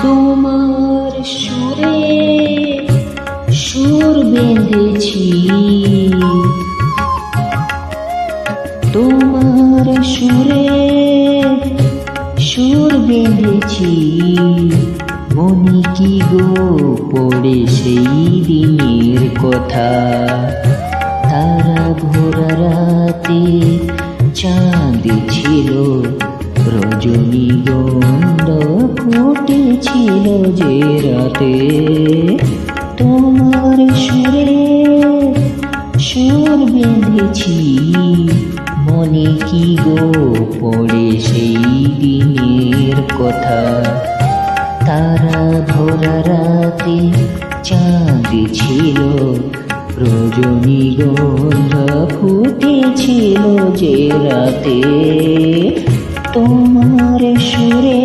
তোমার সুরে সুর বেঁধেছি, তোমার সুরে সুর বেঁধেছি। মনে কি গো পড়ে সেই দিনের কথা, তারা ভোরা রাতে চাঁদ ছিল, রজনীগন্ধা ফুটেছিল যে রাতে। তোমার সুরে সুর বেঁধেছি, মনে কি গো পড়ে সেই দিনের কথা, তারা ভোরা রাতে চাঁদ ছিল, রজনীগন্ধা ফুটেছিল যে রাতে। তোমার সুরে